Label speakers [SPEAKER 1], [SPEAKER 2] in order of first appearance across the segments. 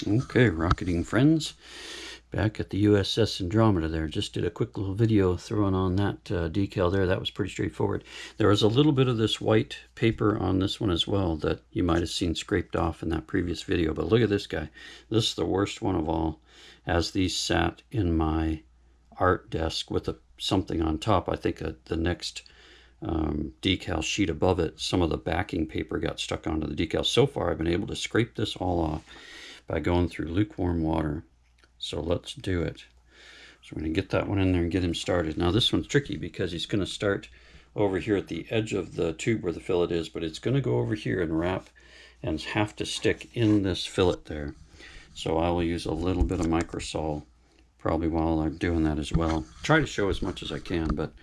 [SPEAKER 1] Okay, rocketing friends, back at the USS Andromeda there. Just did a quick little video throwing on that decal there. That was pretty straightforward. There was a little bit of this white paper on this one as well that you might have seen scraped off in that previous video. But look at this guy. This is the worst one of all. As these sat in my art desk with something on top, I think the next decal sheet above it, some of the backing paper got stuck onto the decal. So far, I've been able to scrape this all off by going through lukewarm water. So let's do it. So we're going to get that one in there and get him started. Now this one's tricky because he's going to start over here at the edge of the tube where the fillet is, but it's going to go over here and wrap and have to stick in this fillet there. So I will use a little bit of microsol probably while I'm doing that as well. Try to show as much as I can, but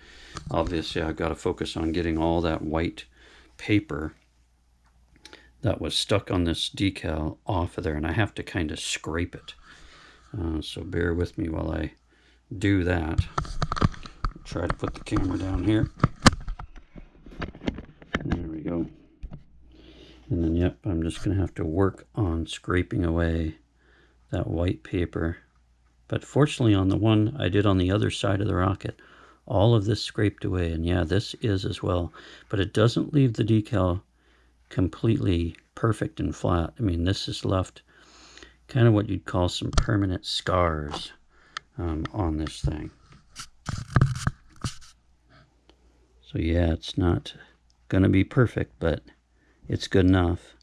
[SPEAKER 1] obviously I've got to focus on getting all that white paper that was stuck on this decal off of there, and I have to kind of scrape it. So bear with me while I do that. I'll try to put the camera down here. There we go. And then, yep, I'm just going to have to work on scraping away that white paper. But fortunately, on the one I did on the other side of the rocket, all of this scraped away. And yeah, this is as well. But it doesn't leave the decal completely perfect and flat. I mean, this is left kind of what you'd call some permanent scars on this thing. So yeah, it's not going to be perfect, but it's good enough.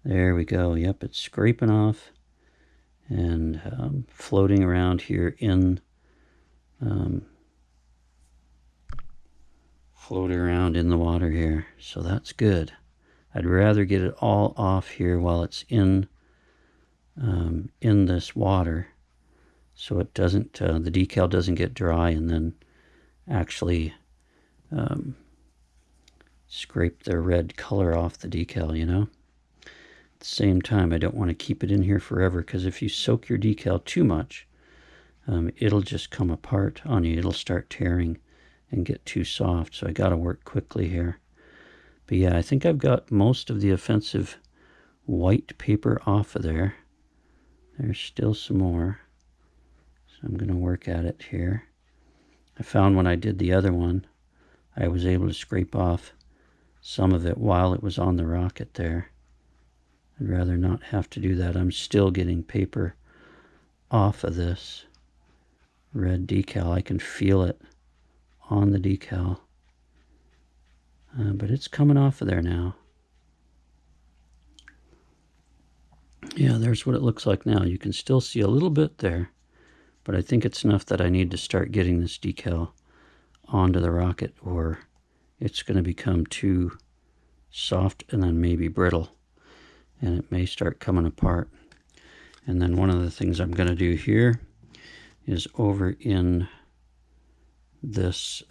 [SPEAKER 1] There we go. Yep, it's scraping off and floating around here in floating around in the water here. So that's good. I'd rather get it all off here while it's in this water, so it doesn't the decal doesn't get dry and then actually scrape the red color off the decal, you know. At the same time, I don't want to keep it in here forever, because if you soak your decal too much, it'll just come apart on you. It'll start tearing and get too soft, so I got to work quickly here. But yeah, I think I've got most of the offensive white paper off of there. There's still some more, so I'm going to work at it here. I found when I did the other one, I was able to scrape off some of it while it was on the rocket there. I'd rather not have to do that. I'm still getting paper off of this red decal. I can feel it on the decal. But it's coming off of there now. Yeah, there's what it looks like now. You can still see a little bit there, but I think it's enough that I need to start getting this decal onto the rocket, or it's going to become too soft and then maybe brittle, and it may start coming apart. And then one of the things I'm going to do here is over in this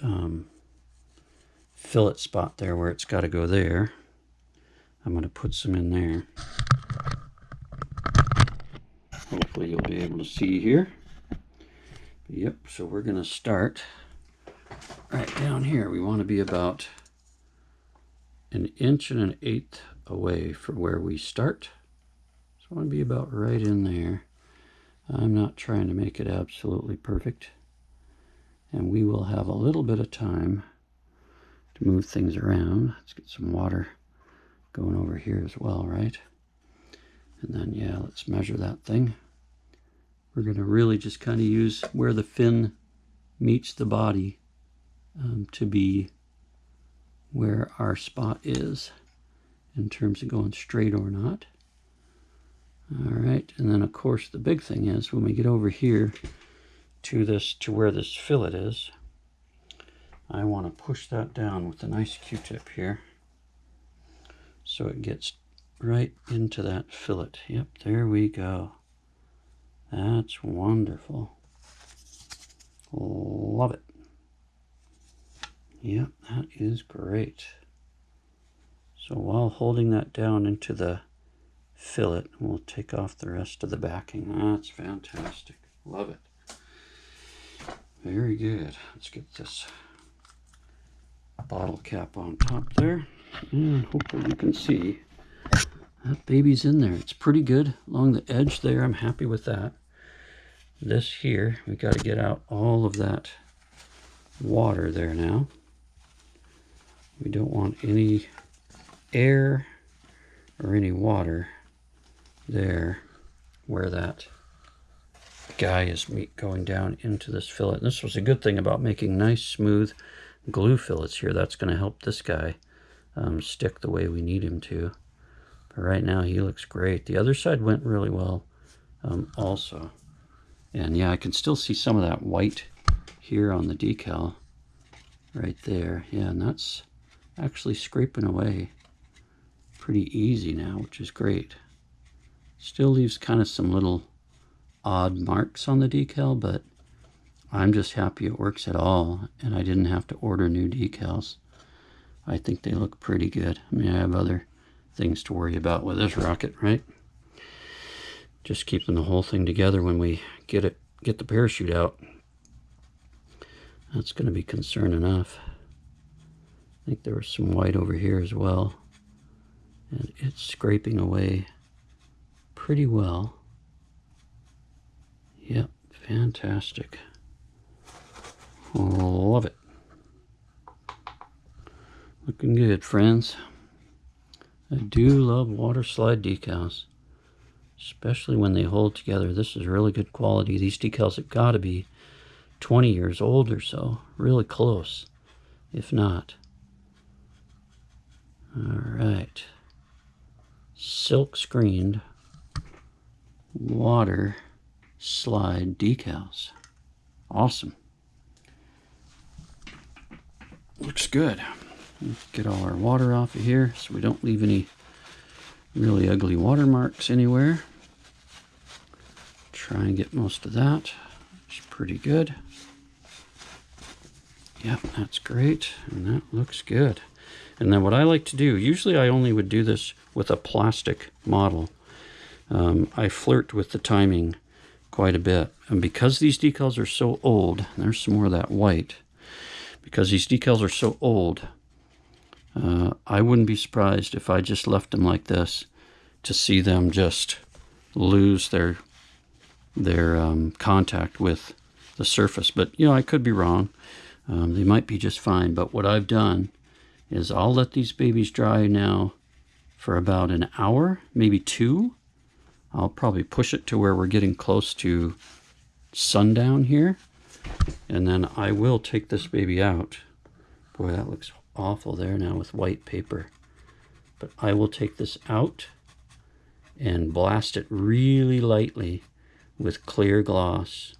[SPEAKER 1] fillet spot there where it's got to go there, I'm going to put some in there. Hopefully you'll be able to see here. Yep, so we're going to start right down here. We want to be about 1 1/8 inches away from where we start. So I want to be about right in there. I'm not trying to make it absolutely perfect. And we will have a little bit of time to move things around. Let's get some water going over here as well, right? And then, yeah, let's measure that thing. We're going to really just kind of use where the fin meets the body to be where our spot is in terms of going straight or not. All right, and then of course the big thing is when we get over here to where this fillet is, I want to push that down with a nice Q-tip here so it gets right into that fillet. Yep, there we go. That's wonderful. Love it. Yep, that is great. So while holding that down into the fillet, we'll take off the rest of the backing. That's fantastic. Love it. Very good. Let's get this bottle cap on top there. And hopefully you can see That baby's in there. It's pretty good along the edge there. I'm happy with that. This here, we got to get out all of that water there now. We don't want any air or any water there where that guy is going down into this fillet. And this was a good thing about making nice smooth glue fillets here. That's going to help this guy stick the way we need him to. But right now he looks great. The other side went really well also. And yeah, I can still see some of that white here on the decal right there. Yeah, and that's actually scraping away pretty easy now, which is great. Still leaves kind of some little odd marks on the decal, but I'm just happy it works at all, and I didn't have to order new decals. I think they look pretty good. I mean, I have other things to worry about with this rocket, right? Just keeping the whole thing together when we get the parachute out. That's going to be concern enough. I think there was some white over here as well, and it's scraping away pretty well. Yep, fantastic. Love it. Looking good, friends. I do love water slide decals, especially when they hold together. This is really good quality. These decals have got to be 20 years old or so, really close, if not. All right, silk screened water slide decals. Awesome. Looks good. Let's get all our water off of here so we don't leave any really ugly watermarks anywhere. Try and get most of that. It's pretty good. Yep, that's great, and that looks good. And then what I like to do, usually I only would do this with a plastic model. I flirt with the timing quite a bit. And because these decals are so old, there's some more of that white. Because these decals are so old, I wouldn't be surprised if I just left them like this to see them just lose their contact with the surface. But, you know, I could be wrong. They might be just fine. But what I've done is I'll let these babies dry now for about an hour, maybe 2. I'll probably push it to where we're getting close to sundown here. And then I will take this baby out. Boy, that looks awful there now with white paper. But I will take this out and blast it really lightly with clear gloss.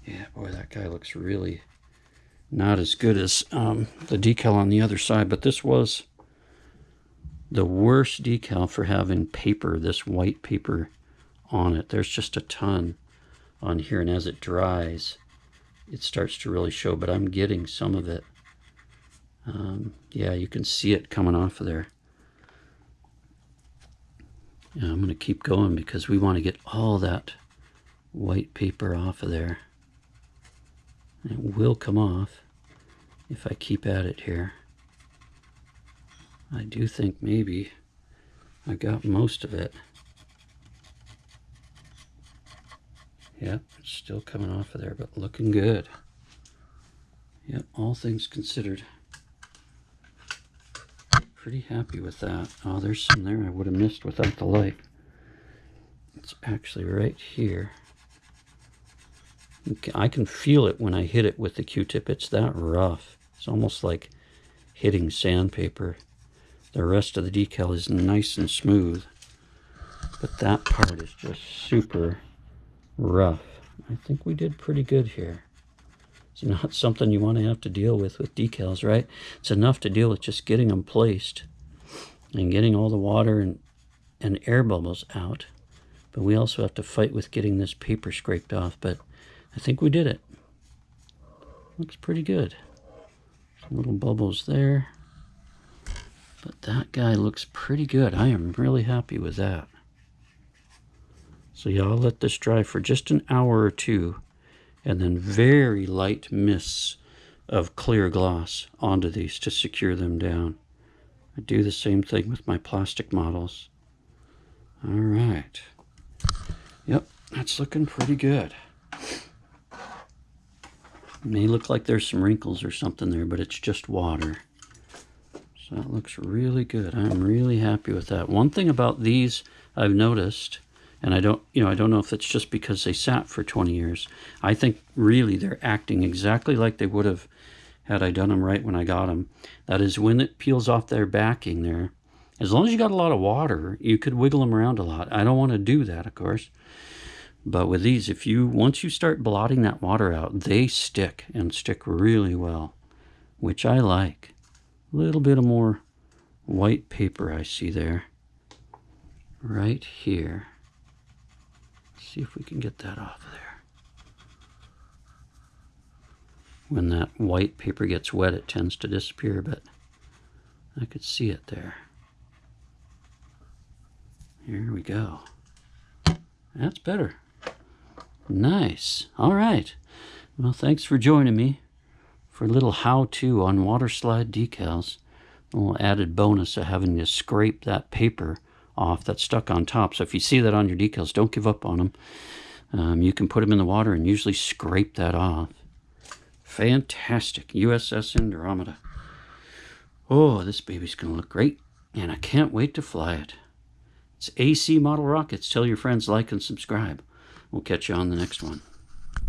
[SPEAKER 1] Yeah, boy, that guy looks really not as good as the decal on the other side, but this was the worst decal for having paper, this white paper on it. There's just a ton on here, and as it dries, it starts to really show, but I'm getting some of it. Yeah, you can see it coming off of there. Yeah, I'm going to keep going because we want to get all that white paper off of there. It will come off if I keep at it here. I do think maybe I got most of it. Yep, it's still coming off of there, but looking good. Yep, all things considered. Pretty happy with that. Oh, there's some there I would have missed without the light. It's actually right here. I can feel it when I hit it with the Q-tip. It's that rough. It's almost like hitting sandpaper. The rest of the decal is nice and smooth, but that part is just super rough. I think we did pretty good here. It's not something you want to have to deal with decals, right? It's enough to deal with just getting them placed and getting all the water and air bubbles out. But we also have to fight with getting this paper scraped off, but I think we did it. Looks pretty good. Some little bubbles there. But that guy looks pretty good. I am really happy with that. So yeah, I'll let this dry for just an hour or 2, and then very light mists of clear gloss onto these to secure them down. I do the same thing with my plastic models. All right. Yep, that's looking pretty good. It may look like there's some wrinkles or something there, but it's just water. So that looks really good. I'm really happy with that. One thing about these I've noticed, and I don't know if it's just because they sat for 20 years. I think really they're acting exactly like they would have had I done them right when I got them. That is, when it peels off their backing there, as long as you got a lot of water, you could wiggle them around a lot. I don't want to do that, of course. But with these, once you start blotting that water out, they stick and stick really well, which I like. A little bit of more white paper I see there, right here. Let's see if we can get that off of there. When that white paper gets wet, it tends to disappear, but I could see it there. Here we go. That's better. Nice. All right. Well, thanks for joining me for a little how-to on water slide decals. A little added bonus of having to scrape that paper off that's stuck on top. So if you see that on your decals, don't give up on them. You can put them in the water and usually scrape that off. Fantastic. USS Andromeda. Oh, this baby's going to look great, and I can't wait to fly it. It's AC Model Rockets. Tell your friends, like, and subscribe. We'll catch you on the next one.